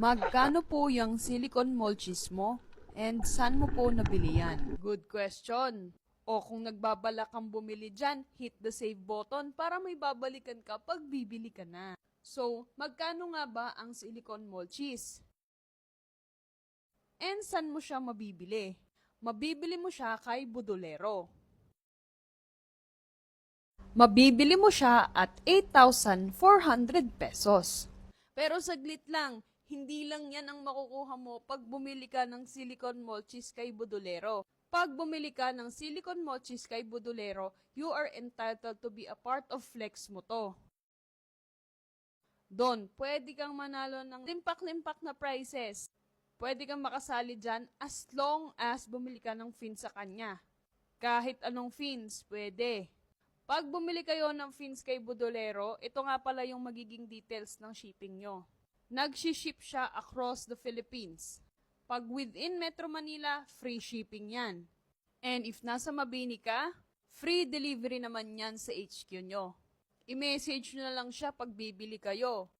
Magkano po yung silicone molches mo? And saan mo po nabili yan? Good question. O kung nagbabalak kang bumili dyan, hit the save button para may babalikan ka pag bibili ka na. So, magkano nga ba ang silicone molches? And saan mo siya mabibili? Mabibili mo siya kay Budolero. Mabibili mo siya at 8,400 pesos. Pero saglit lang, hindi lang yan ang makukuha mo pag bumili ka ng silicone molches kay Budolero. Pag bumili ka ng silicone molches kay Budolero, you are entitled to be a part of flex mo to. Doon, pwede kang manalo ng limpak-limpak na prizes. Pwede kang makasali dyan as long as bumili ka ng fins sa kanya. Kahit anong fins, pwede. Pag bumili kayo ng fins kay Budolero, ito nga pala yung magiging details ng shipping nyo. Nag-ship siya across the Philippines. Pag within Metro Manila, free shipping yan. And if nasa Mabini ka, free delivery naman yan sa HQ nyo. I-message nyo na lang siya pag bibili kayo.